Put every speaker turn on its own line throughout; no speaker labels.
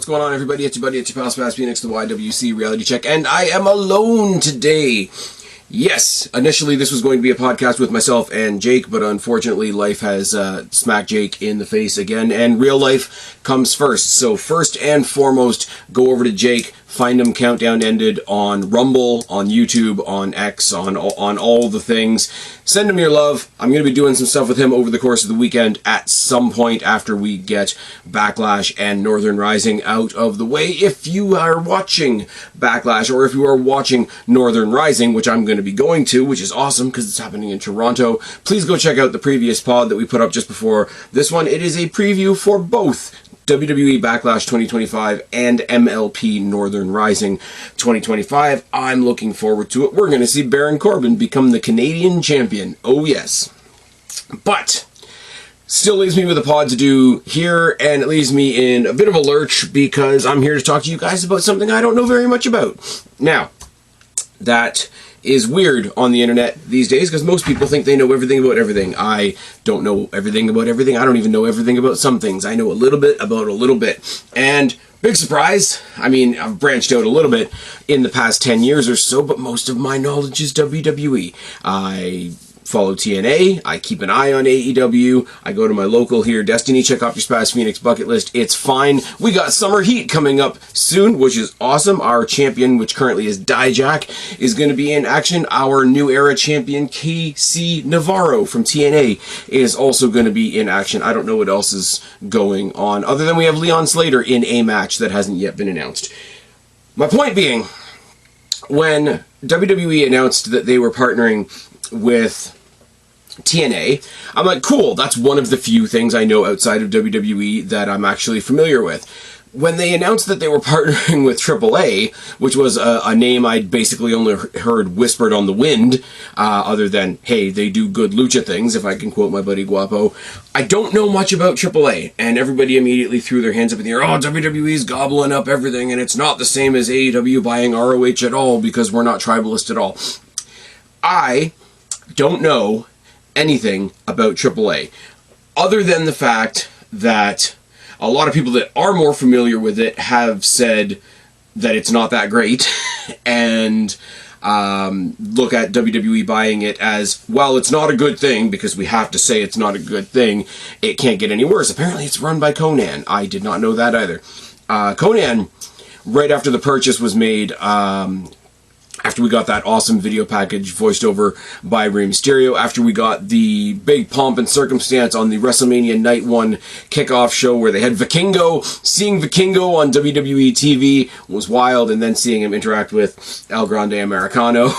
What's going on, everybody? It's your buddy, it's your pal Spaz, the YWC Reality Check, and I am alone today. Yes, initially this was going to be a podcast with myself and Jake, but unfortunately life has smacked Jake in the face again, and real life comes first. So first and foremost, go over to Jake, find him Countdown Ended on Rumble, on YouTube, on X, on all the things. Send him your love. I'm going to be doing some stuff with him over the course of the weekend at some point after we get Backlash and Northern Rising out of the way. If you are watching Backlash, or if you are watching Northern Rising, which I'm going to be going to, which is awesome because it's happening in Toronto, please go check out the previous pod that we put up just before this one. It is a preview for both WWE Backlash 2025 and MLP Northern Rising 2025. I'm looking forward to it. We're going to see Baron Corbin become the Canadian champion. Oh yes. But still leaves me with a pod to do here, and it leaves me in a bit of a lurch because I'm here to talk to you guys about something I don't know very much about. Now, that is weird on the internet these days because most people think they know everything about everything. I don't know everything about everything. I don't even know everything about some things. I know a little bit about a little bit. And big surprise, I mean, I've branched out a little bit in the past 10 years or so, but most of my knowledge is WWE. I follow TNA, I keep an eye on AEW, I go to my local here, Destiny, check off your Spaz Phoenix bucket list, it's fine. We got Summer Heat coming up soon, which is awesome. Our champion, which currently is Dijak, is going to be in action. Our New Era champion, KC Navarro from TNA, is also going to be in action. I don't know what else is going on, other than we have Leon Slater in a match that hasn't yet been announced. My point being, when WWE announced that they were partnering with TNA, I'm like, cool, that's one of the few things I know outside of WWE that I'm actually familiar with. When they announced that they were partnering with AAA, which was a name I'd basically only heard whispered on the wind, other than, hey, they do good lucha things, if I can quote my buddy GUAPO, I don't know much about AAA, and everybody immediately threw their hands up in the air, oh, WWE's gobbling up everything, and it's not the same as AEW buying ROH at all, because we're not tribalist at all. I don't know anything about AAA, other than the fact that a lot of people that are more familiar with it have said that it's not that great, and look at WWE buying it as, well, it's not a good thing, because we have to say it's not a good thing, it can't get any worse. Apparently it's run by Conan. I did not know that either. Conan, right after the purchase was made, after we got that awesome video package voiced over by Rey Mysterio, after we got the big pomp and circumstance on the WrestleMania Night 1 kickoff show where they had Vikingo, seeing Vikingo on WWE TV was wild, and then seeing him interact with El Grande Americano,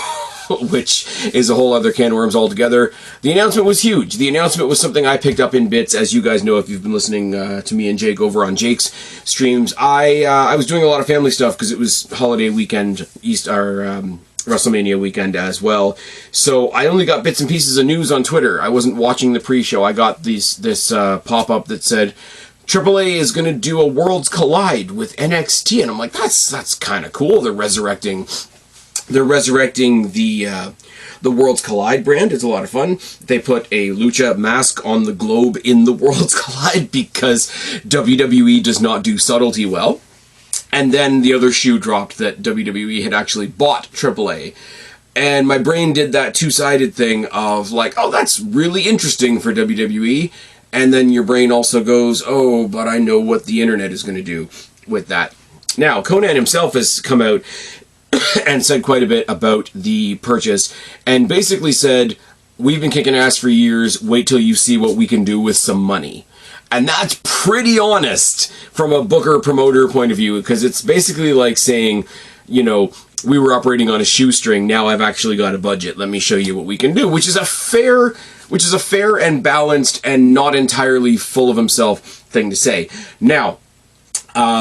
which is a whole other can of worms altogether. The announcement was huge. The announcement was something I picked up in bits, as you guys know if you've been listening to me and Jake over on Jake's streams. I was doing a lot of family stuff because it was holiday weekend, WrestleMania weekend as well. So I only got bits and pieces of news on Twitter. I wasn't watching the pre-show. I got this pop-up that said, AAA is going to do a Worlds Collide with NXT, and I'm like, that's kind of cool. They're resurrecting the Worlds Collide brand. It's a lot of fun. They put a lucha mask on the globe in the Worlds Collide because WWE does not do subtlety well. And then the other shoe dropped that WWE had actually bought AAA. And my brain did that two-sided thing of like, oh, that's really interesting for WWE. And then your brain also goes, oh, but I know what the internet is going to do with that. Now, Conan himself has come out and said quite a bit about the purchase, and basically said, we've been kicking ass for years, wait till you see what we can do with some money. And that's pretty honest from a booker-promoter point of view, because it's basically like saying, you know, we were operating on a shoestring, now I've actually got a budget, let me show you what we can do, which is a fair and balanced and not entirely full of himself thing to say. Now,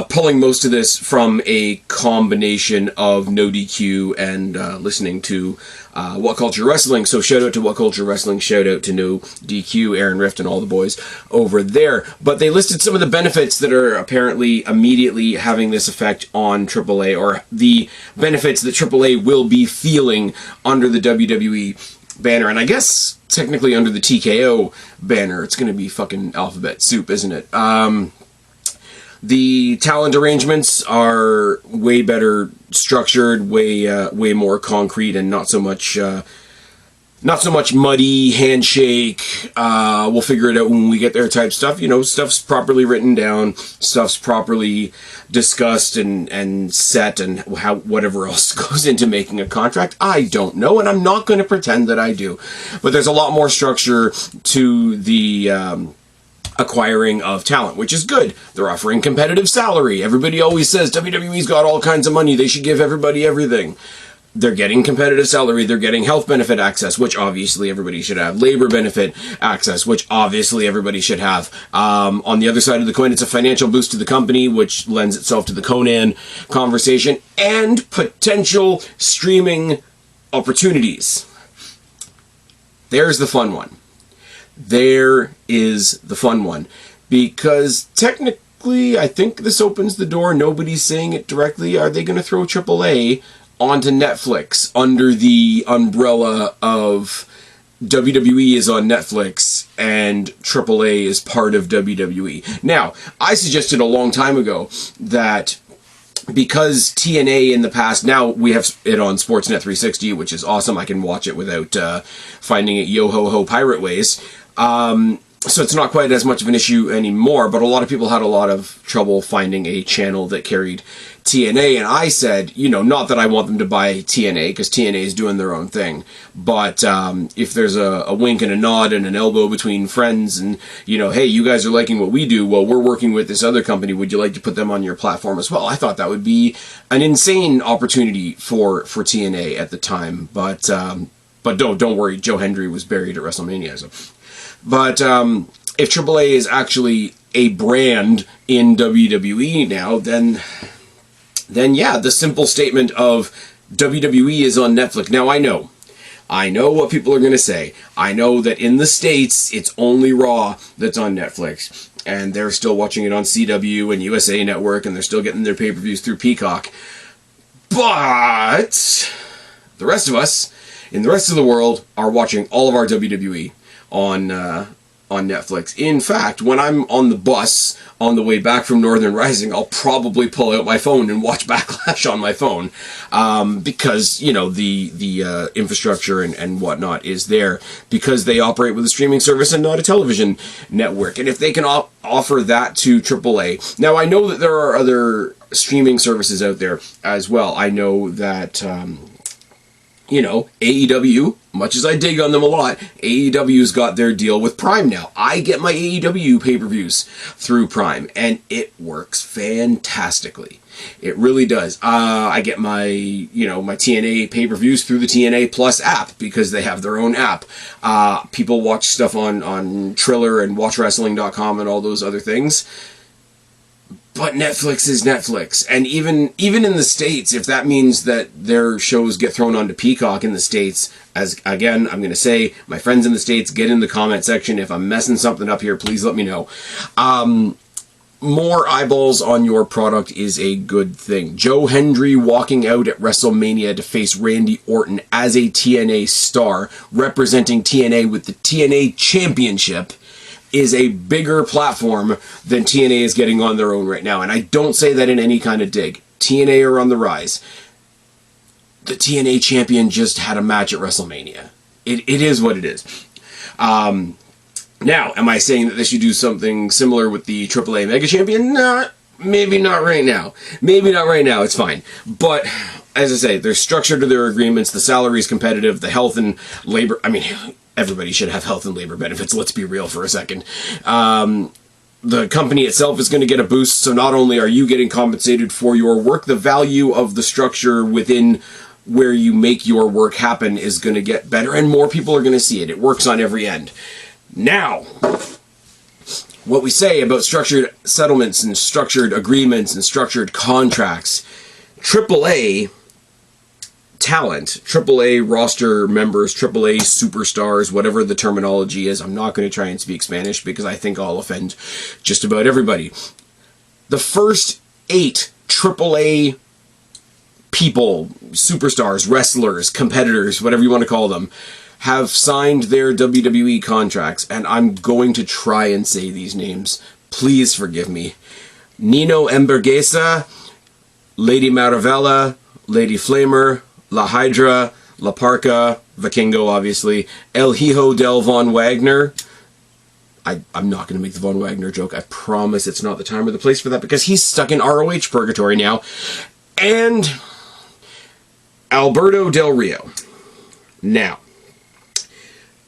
pulling most of this from a combination of no DQ and listening to What Culture Wrestling. So shout out to What Culture Wrestling, shout out to No DQ, Aaron Rift, and all the boys over there. But they listed some of the benefits that are apparently immediately having this effect on AAA, or the benefits that AAA will be feeling under the WWE banner. And I guess technically under the TKO banner. It's going to be fucking alphabet soup, isn't it? The talent arrangements are way better structured, way more concrete, and not so much muddy handshake. We'll figure it out when we get there type stuff. You know, stuff's properly written down, stuff's properly discussed and set, and whatever else goes into making a contract, I don't know, and I'm not going to pretend that I do. But there's a lot more structure to the acquiring of talent, which is good. They're offering competitive salary. Everybody always says WWE's got all kinds of money, they should give everybody everything. They're getting competitive salary, they're getting health benefit access, which obviously everybody should have, labor benefit access, which obviously everybody should have. On the other side of the coin, it's a financial boost to the company, which lends itself to the Conan conversation, and potential streaming opportunities. There's the fun one. There is the fun one. Because technically, I think this opens the door. Nobody's saying it directly. Are they going to throw AAA onto Netflix under the umbrella of WWE is on Netflix and AAA is part of WWE? Now, I suggested a long time ago that because TNA in the past, now we have it on Sportsnet 360, which is awesome. I can watch it without finding it yo-ho-ho pirate ways. So it's not quite as much of an issue anymore, but a lot of people had a lot of trouble finding a channel that carried TNA, and I said, you know, not that I want them to buy TNA, because TNA is doing their own thing, but if there's a wink and a nod and an elbow between friends, and, you know, hey, you guys are liking what we do, well, we're working with this other company, would you like to put them on your platform as well? I thought that would be an insane opportunity for TNA at the time, but don't worry, Joe Hendry was buried at WrestleMania, so... But if AAA is actually a brand in WWE now, then yeah, the simple statement of WWE is on Netflix. Now, I know what people are going to say. I know that in the States, it's only Raw that's on Netflix. And they're still watching it on CW and USA Network, and they're still getting their pay-per-views through Peacock. But the rest of us, in the rest of the world, are watching all of our WWE on Netflix. In fact, when I'm on the bus on the way back from Northern Rising, I'll probably pull out my phone and watch Backlash on my phone, because, you know, the infrastructure and whatnot is there, because they operate with a streaming service and not a television network. And if they can offer that to AAA, now I know that there are other streaming services out there as well. I know that you know, AEW, much as I dig on them a lot, AEW's got their deal with Prime now. I get my AEW pay-per-views through Prime, and it works fantastically. It really does. I get my, you know, my TNA pay-per-views through the TNA Plus app, because they have their own app. People watch stuff on Triller and WatchWrestling.com and all those other things. But Netflix is Netflix, and even in the States, if that means that their shows get thrown onto Peacock in the States, as, again, I'm going to say, my friends in the States, get in the comment section. If I'm messing something up here, please let me know. More eyeballs on your product is a good thing. Joe Hendry walking out at WrestleMania to face Randy Orton as a TNA star, representing TNA with the TNA Championship, is a bigger platform than TNA is getting on their own right now. And I don't say that in any kind of dig. TNA are on the rise. The TNA champion just had a match at WrestleMania. It is what it is. Now, am I saying that they should do something similar with the AAA Mega Champion? Nah, maybe not right now. Maybe not right now, it's fine. But, as I say, there's structure to their agreements, the salary's competitive, the health and labor... I mean, everybody should have health and labor benefits, let's be real for a second. The company itself is going to get a boost, so not only are you getting compensated for your work, the value of the structure within where you make your work happen is going to get better, and more people are going to see it. It works on every end. Now, what we say about structured settlements and structured agreements and structured contracts, AAA talent, AAA roster members, AAA superstars, whatever the terminology is. I'm not going to try and speak Spanish because I think I'll offend just about everybody. The first 8 AAA people, superstars, wrestlers, competitors, whatever you want to call them, have signed their WWE contracts, and I'm going to try and say these names. Please forgive me. Nino Embergesa, Lady Maravella, Lady Flamer, La Hydra, La Parca, Vikingo, obviously, El Hijo del Von Wagner. I'm not going to make the Von Wagner joke. I promise it's not the time or the place for that, because he's stuck in ROH purgatory now. And Alberto Del Rio. Now,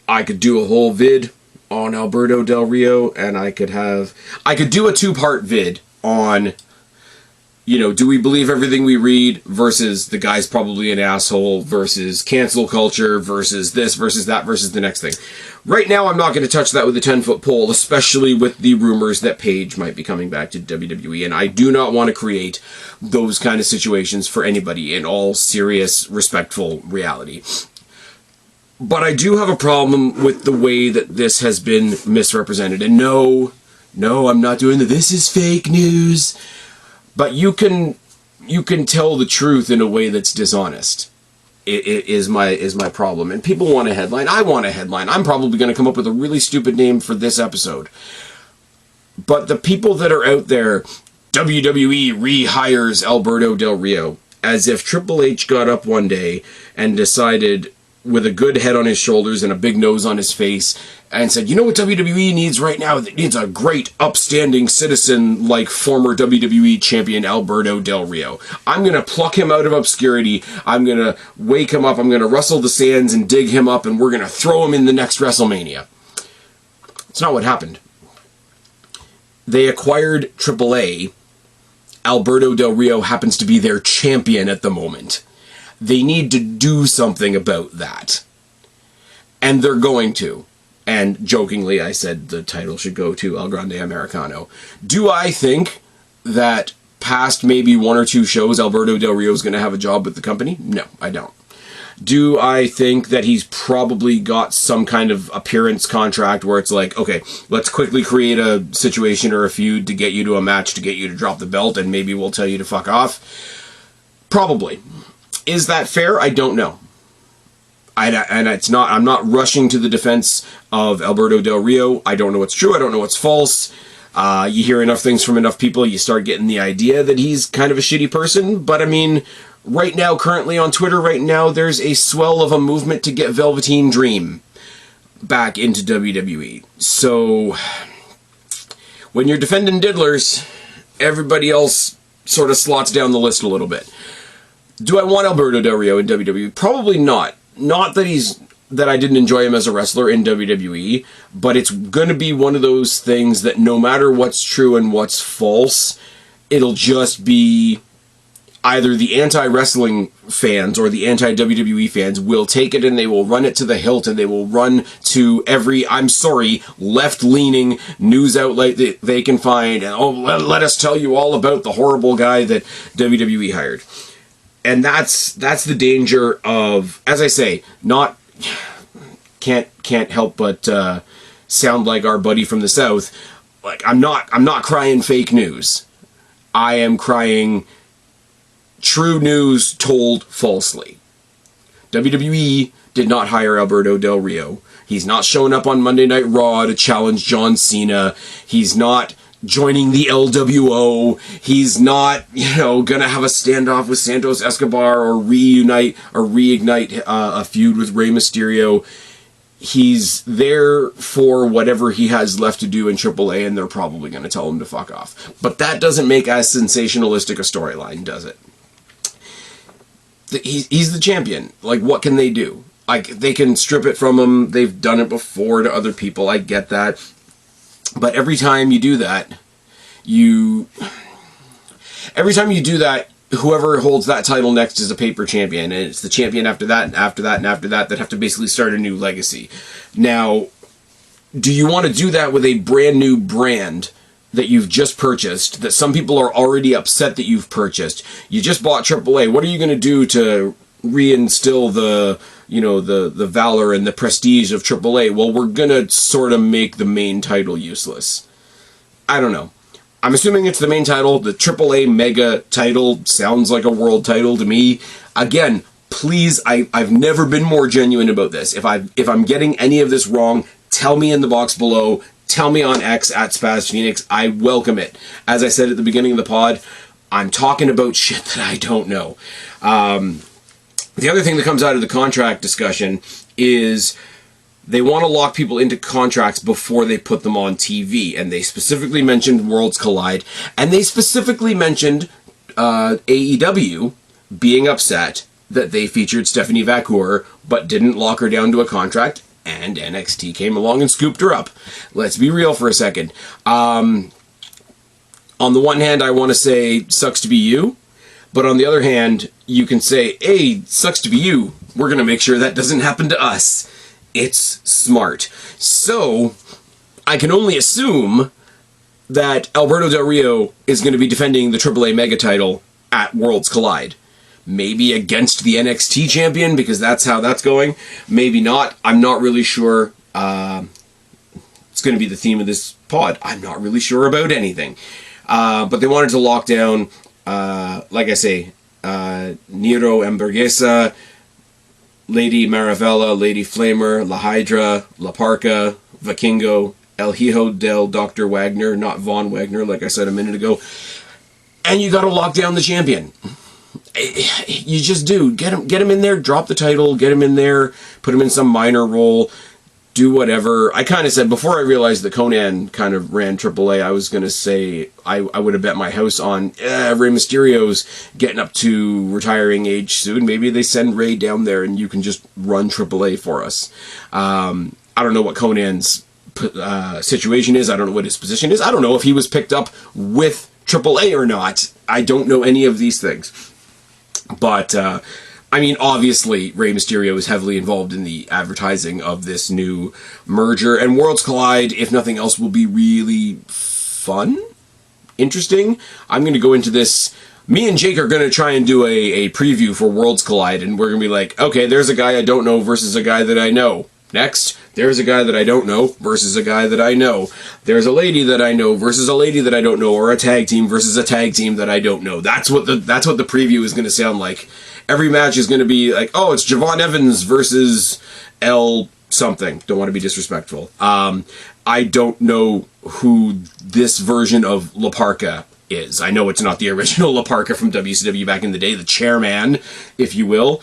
I could do a whole vid on Alberto Del Rio, and I could do a 2-part vid on, do we believe everything we read versus the guy's probably an asshole versus cancel culture versus this versus that versus the next thing. Right now, I'm not going to touch that with a 10-foot pole, especially with the rumors that Paige might be coming back to WWE, and I do not want to create those kind of situations for anybody in all serious, respectful reality. But I do have a problem with the way that this has been misrepresented. And no, I'm not doing this is fake news. But you can tell the truth in a way that's dishonest. It is my problem. And people want a headline. I want a headline. I'm probably going to come up with a really stupid name for this episode. But the people that are out there, WWE rehires Alberto Del Rio, as if Triple H got up one day and decided, with a good head on his shoulders and a big nose on his face, and said, you know what WWE needs right now? It needs a great, upstanding citizen like former WWE champion Alberto Del Rio. I'm going to pluck him out of obscurity. I'm going to wake him up. I'm going to rustle the sands and dig him up, and we're going to throw him in the next WrestleMania. It's not what happened. They acquired AAA. Alberto Del Rio happens to be their champion at the moment. They need to do something about that. And they're going to. And jokingly, I said the title should go to El Grande Americano. Do I think that past maybe 1 or 2 shows, Alberto Del Rio is going to have a job with the company? No, I don't. Do I think that he's probably got some kind of appearance contract where it's like, okay, let's quickly create a situation or a feud to get you to a match, to get you to drop the belt, and maybe we'll tell you to fuck off? Probably. Is that fair? I don't know. I'm not rushing to the defense of Alberto Del Rio. I don't know what's true. I don't know what's false. You hear enough things from enough people, you start getting the idea that he's kind of a shitty person. But I mean, right now, currently on Twitter right now, there's a swell of a movement to get Velveteen Dream back into WWE. So when you're defending diddlers, everybody else sort of slots down the list a little bit. Do I want Alberto Del Rio in WWE? Probably not. Not that I didn't enjoy him as a wrestler in WWE, but it's going to be one of those things that no matter what's true and what's false, it'll just be either the anti-wrestling fans or the anti-WWE fans will take it and they will run it to the hilt, and they will run to every, I'm sorry, left-leaning news outlet that they can find, and let us tell you all about the horrible guy that WWE hired. And that's the danger of, as I say, can't help but sound like our buddy from the South. Like, I'm not crying fake news. I am crying true news told falsely. WWE did not hire Alberto Del Rio. He's not showing up on Monday Night Raw to challenge John Cena. He's not joining the LWO. He's not, gonna have a standoff with Santos Escobar or reignite a feud with Rey Mysterio. He's there for whatever he has left to do in AAA, and they're probably gonna tell him to fuck off. But that doesn't make as sensationalistic a storyline, does it? He's the champion. Like, what can they do? Like, they can strip it from him. They've done it before to other people. I get that. But every time you do that, whoever holds that title next is a paper champion, and it's the champion after that, and after that, and after that, that have to basically start a new legacy. Now, do you want to do that with a brand new brand that you've just purchased, that some people are already upset that you've purchased? You just bought AAA. What are you going to do to reinstill the valor and the prestige of AAA? Well, we're going to sort of make the main title useless. I don't know. I'm assuming it's the main title. The AAA Mega title sounds like a world title to me. Again, please, I've never been more genuine about this. If I'm getting any of this wrong, tell me in the box below. tell me on X at Spaz Phoenix. I welcome it. As I said at the beginning of the pod, I'm talking about shit that I don't know. The other thing that comes out of the contract discussion is they want to lock people into contracts before they put them on TV. And they specifically mentioned Worlds Collide. And they specifically mentioned AEW being upset that they featured Stephanie Vacour, but didn't lock her down to a contract. And NXT came along and scooped her up. Let's be real for a second. On the one hand, I want to say, sucks to be you. But on the other hand, you can say, hey, sucks to be you. We're going to make sure that doesn't happen to us. It's smart. So, I can only assume that Alberto Del Rio is going to be defending the AAA Mega title at Worlds Collide. Maybe against the NXT champion, because that's how that's going. Maybe not. I'm not really sure. It's going to be the theme of this pod. I'm not really sure about anything. But they wanted to lock down, like I say, Nero Hamburguesa, Lady Maravella, Lady Flamer, La Hydra, La Parca, Vikingo, El Hijo del Dr. Wagner, not Von Wagner, like I said a minute ago. And you got to lock down the champion. You just do. Get him in there, drop the title, get him in there, put him in some minor role, do whatever. I kind of said, before I realized that Conan kind of ran AAA, I was going to say I would have bet my house on Rey Mysterio's getting up to retiring age soon. Maybe they send Rey down there and you can just run AAA for us. I don't know what Conan's situation is. I don't know what his position is. I don't know if he was picked up with AAA or not. I don't know any of these things. But, I mean, obviously, Rey Mysterio is heavily involved in the advertising of this new merger. And Worlds Collide, if nothing else, will be really fun, interesting. I'm going to go into this. Me and Jake are going to try and do a preview for Worlds Collide. And we're going to be like, okay, there's a guy I don't know versus a guy that I know. Next, there's a guy that I don't know versus a guy that I know. There's a lady that I know versus a lady that I don't know, or a tag team versus a tag team that I don't know. That's what the preview is going to sound like. Every match is going to be like, oh, it's Javon Evans versus L something. Don't want to be disrespectful. I don't know who this version of La Parca is. I know it's not the original La Parca from WCW back in the day, the chairman, if you will.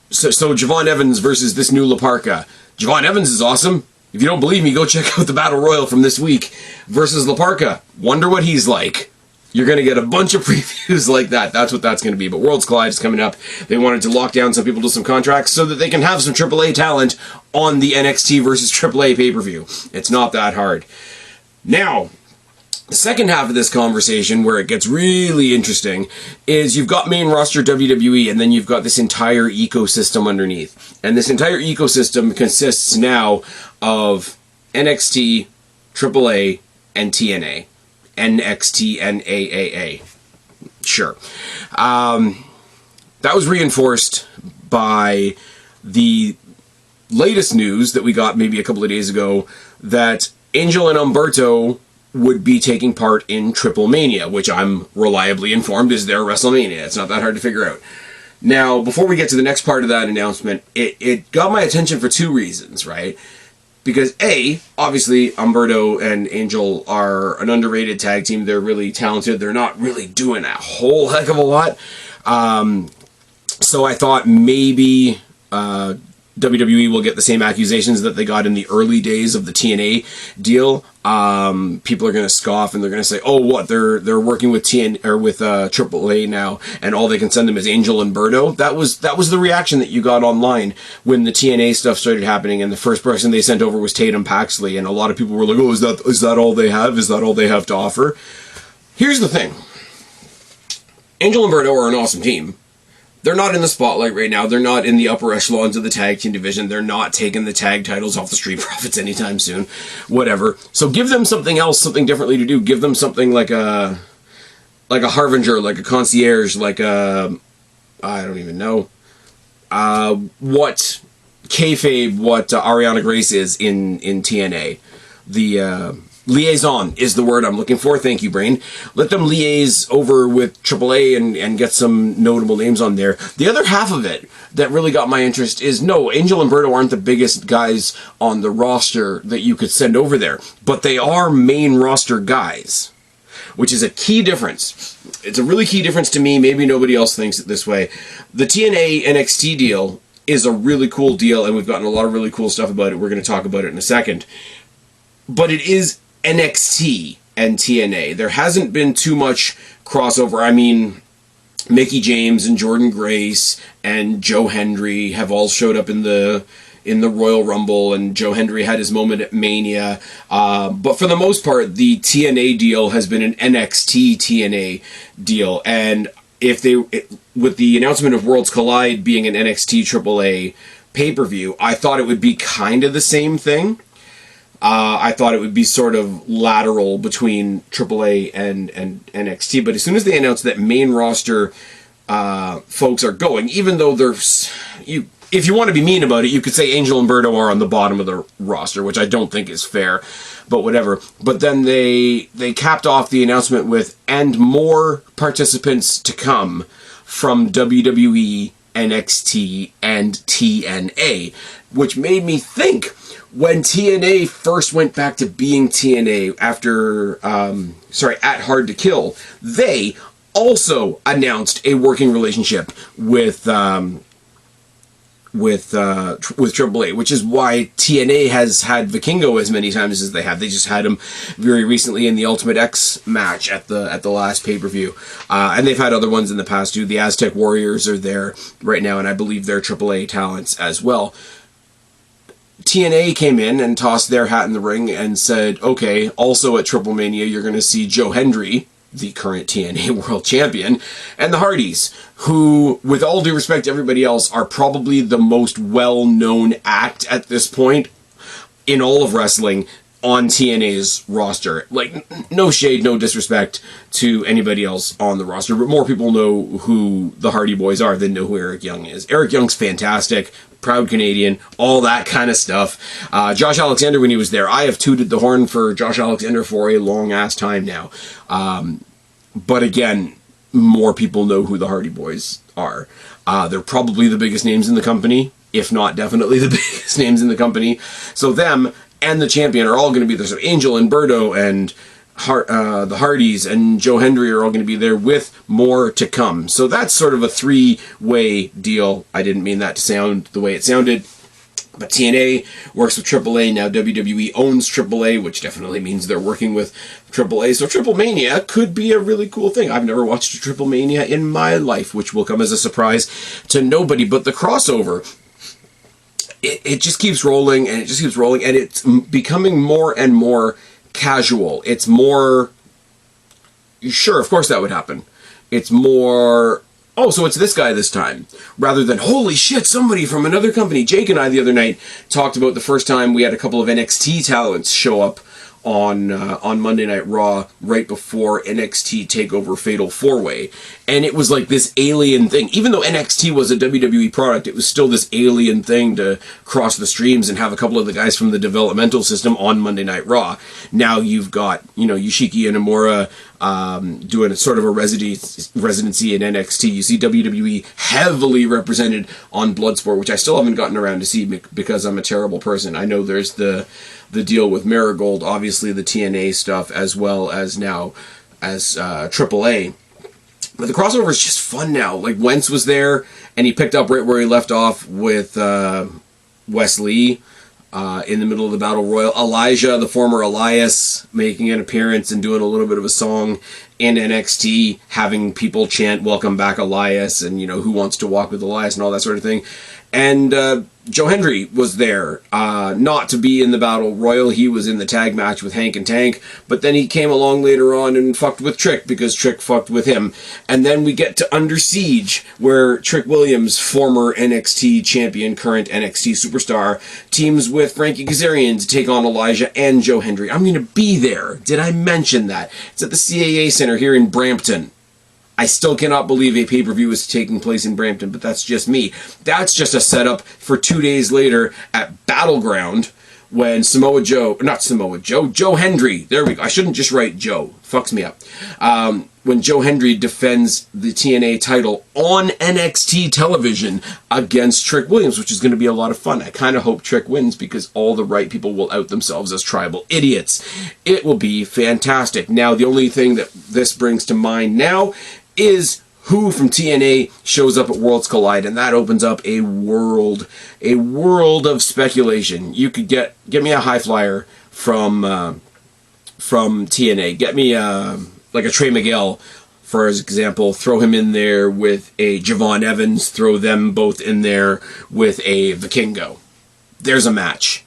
So Javon Evans versus this new La Parca. Javon Evans is awesome. If you don't believe me, go check out the Battle Royal from this week versus La Parca. Wonder what he's like. You're going to get a bunch of previews like that. That's what that's going to be. But Worlds Collide is coming up. They wanted to lock down some people to some contracts so that they can have some AAA talent on the NXT versus AAA pay-per-view. It's not that hard. Now, the second half of this conversation, where it gets really interesting, is you've got main roster WWE, and then you've got this entire ecosystem underneath. And this entire ecosystem consists now of NXT, AAA, and TNA. NXTNAAA. Sure. That was reinforced by the latest news that we got maybe a couple of days ago that Angel and Umberto would be taking part in Triple Mania, which I'm reliably informed is their WrestleMania. It's not that hard to figure out. Now, before we get to the next part of that announcement, it got my attention for two reasons, right? Because A, obviously, Umberto and Angel are an underrated tag team. They're really talented. They're not really doing a whole heck of a lot. So I thought maybe WWE will get the same accusations that they got in the early days of the TNA deal. People are going to scoff and they're going to say, "Oh, what? They're working with AAA now, and all they can send them is Angel and Berto." That was the reaction that you got online when the TNA stuff started happening, and the first person they sent over was Tatum Paxley, and a lot of people were like, "Oh, is that all they have? Is that all they have to offer?" Here's the thing: Angel and Berto are an awesome team. They're not in the spotlight right now. They're not in the upper echelons of the tag team division. They're not taking the tag titles off the Street Profits anytime soon. Whatever. So give them something else, something differently to do. Give them something like a Harbinger, like a Concierge, like a... I don't even know. What kayfabe, what Ariana Grace is in TNA. The liaison is the word I'm looking for. Thank you, brain. Let them liaise over with AAA and get some notable names on there. The other half of it that really got my interest is, no, Angel and Berto aren't the biggest guys on the roster that you could send over there, but they are main roster guys, which is a key difference. It's a really key difference to me. Maybe nobody else thinks it this way. The TNA NXT deal is a really cool deal, and we've gotten a lot of really cool stuff about it. We're going to talk about it in a second. But it is NXT and TNA. There hasn't been too much crossover. I mean, Mickie James and Jordynne Grace and Joe Hendry have all showed up in the Royal Rumble, and Joe Hendry had his moment at Mania. But for the most part, the TNA deal has been an NXT TNA deal. And with the announcement of Worlds Collide being an NXT AAA pay-per-view, I thought it would be kind of the same thing. I thought it would be sort of lateral between AAA and NXT. But as soon as they announced that main roster folks are going, even though if you want to be mean about it, you could say Angel and Berto are on the bottom of the roster, which I don't think is fair, but whatever. But then they capped off the announcement with, and more participants to come from WWE, NXT, and TNA, which made me think, when TNA first went back to being TNA after, at Hard to Kill, they also announced a working relationship with AAA, which is why TNA has had Vikingo as many times as they have. They just had him very recently in the Ultimate X match at the last pay-per-view. And they've had other ones in the past too. The Aztec Warriors are there right now, and I believe they're AAA talents as well. TNA came in and tossed their hat in the ring and said, okay, also at Triple Mania, you're going to see Joe Hendry, the current TNA World Champion, and the Hardys, who, with all due respect to everybody else, are probably the most well-known act at this point in all of wrestling on TNA's roster. Like, no shade, no disrespect to anybody else on the roster, but more people know who the Hardy Boys are than know who Eric Young is. Eric Young's fantastic, proud Canadian, all that kind of stuff. Josh Alexander, when he was there, I have tooted the horn for Josh Alexander for a long-ass time now. But again, more people know who the Hardy Boys are. They're probably the biggest names in the company, if not definitely the biggest names in the company. So them and the champion are all going to be there. So Angel and Berto and the Hardys and Joe Hendry are all going to be there, with more to come. So that's sort of a three-way deal. I didn't mean that to sound the way it sounded. But TNA works with AAA. Now WWE owns AAA, which definitely means they're working with AAA. So Triple Mania could be a really cool thing. I've never watched a Triple Mania in my life, which will come as a surprise to nobody. But the crossover, it just keeps rolling, and it just keeps rolling, and it's becoming more and more casual. It's more, sure, of course that would happen. It's more, oh, so it's this guy this time, rather than, holy shit, somebody from another company. Jake and I the other night talked about the first time we had a couple of NXT talents show up on Monday Night Raw right before NXT TakeOver Fatal 4-Way. And it was like this alien thing. Even though NXT was a WWE product, it was still this alien thing to cross the streams and have a couple of the guys from the developmental system on Monday Night Raw. Now you've got, Yoshiki Inamura doing a sort of a residency in NXT. You see WWE heavily represented on Bloodsport, which I still haven't gotten around to see because I'm a terrible person. I know there's the deal with Marigold, obviously the TNA stuff, as well as now as AAA. But the crossover is just fun now. Like, Wentz was there, and he picked up right where he left off with Wes Lee in the middle of the Battle Royal. Elijah, the former Elias, making an appearance and doing a little bit of a song in NXT, having people chant, "Welcome back, Elias," and, who wants to walk with Elias and all that sort of thing. And Joe Hendry was there, not to be in the Battle Royal. He was in the tag match with Hank and Tank, but then he came along later on and fucked with Trick because Trick fucked with him. And then we get to Under Siege, where Trick Williams, former NXT champion, current NXT superstar, teams with Frankie Kazarian to take on Elijah and Joe Hendry. I'm going to be there. Did I mention that? It's at the CAA Center here in Brampton. I still cannot believe a pay-per-view is taking place in Brampton, but that's just me. That's just a setup for 2 days later at Battleground, when Joe Hendry, there we go. I shouldn't just write Joe. Fucks me up. When Joe Hendry defends the TNA title on NXT television against Trick Williams, which is going to be a lot of fun. I kind of hope Trick wins because all the right people will out themselves as tribal idiots. It will be fantastic. Now, the only thing that this brings to mind now is who from TNA shows up at Worlds Collide, and that opens up a world of speculation. You could get me a high flyer from TNA. Get me like a Trey Miguel, for example. Throw him in there with a Javon Evans. Throw them both in there with a Vikingo. There's a match.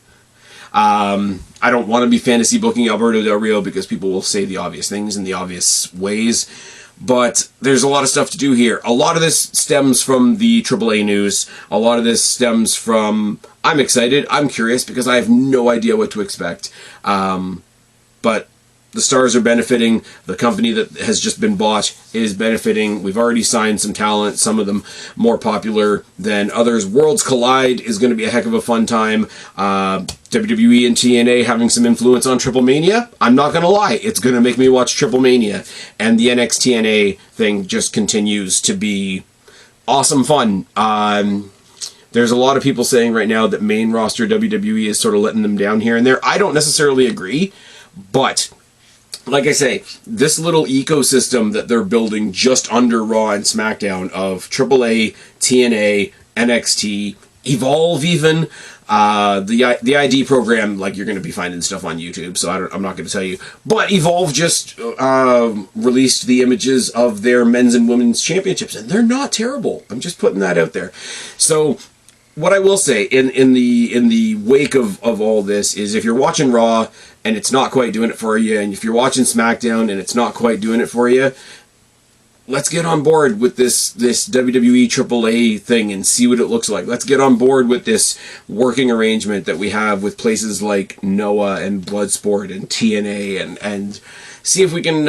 I don't want to be fantasy booking Alberto Del Rio because people will say the obvious things in the obvious ways. But there's a lot of stuff to do here. A lot of this stems from the AAA news. A lot of this stems from... I'm excited. I'm curious because I have no idea what to expect. But the stars are benefiting. The company that has just been bought is benefiting. We've already signed some talent, some of them more popular than others. Worlds Collide is going to be a heck of a fun time. WWE and TNA having some influence on Triple Mania. I'm not going to lie. It's going to make me watch Triple Mania. And the NXTNAA thing just continues to be awesome fun. There's a lot of people saying right now that main roster WWE is sort of letting them down here and there. I don't necessarily agree, but... like I say, this little ecosystem that they're building just under Raw and SmackDown of AAA, TNA, NXT, Evolve even, the ID program, like you're going to be finding stuff on YouTube, so I'm not going to tell you. But Evolve just released the images of their men's and women's championships, and they're not terrible. I'm just putting that out there. So... what I will say in the wake of all this is if you're watching Raw and it's not quite doing it for you, and if you're watching SmackDown and it's not quite doing it for you, let's get on board with this WWE AAA thing and see what it looks like. Let's get on board with this working arrangement that we have with places like NOAA and Bloodsport and TNA and see if we can,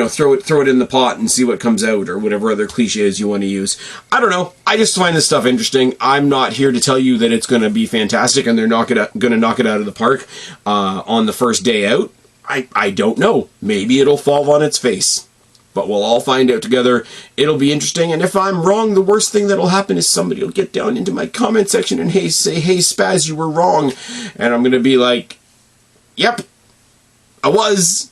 throw it in the pot and see what comes out, or whatever other cliches you want to use. I don't know. I just find this stuff interesting. I'm not here to tell you that it's going to be fantastic and they're not going to knock it out of the park on the first day out. I don't know. Maybe it'll fall on its face. But we'll all find out together. It'll be interesting. And if I'm wrong, the worst thing that'll happen is somebody will get down into my comment section and say, hey, Spaz, you were wrong. And I'm going to be like, yep, I was.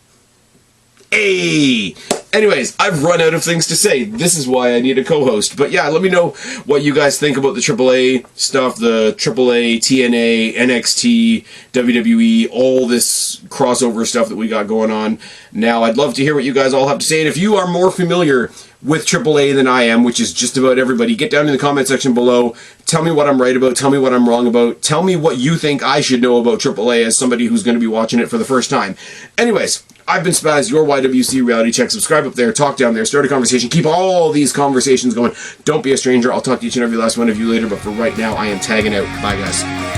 Hey! Anyways, I've run out of things to say. This is why I need a co-host. But yeah, let me know what you guys think about the AAA stuff, the AAA, TNA, NXT, WWE, all this crossover stuff that we got going on. Now, I'd love to hear what you guys all have to say. And if you are more familiar with AAA than I am, which is just about everybody, get down in the comment section below. Tell me what I'm right about. Tell me what I'm wrong about. Tell me what you think I should know about AAA as somebody who's going to be watching it for the first time. Anyways, I've been Spaz, your YWC Reality Check. Subscribe up there, talk down there, start a conversation, keep all these conversations going. Don't be a stranger. I'll talk to each and every last one of you later, but for right now, I am tagging out. Bye, guys.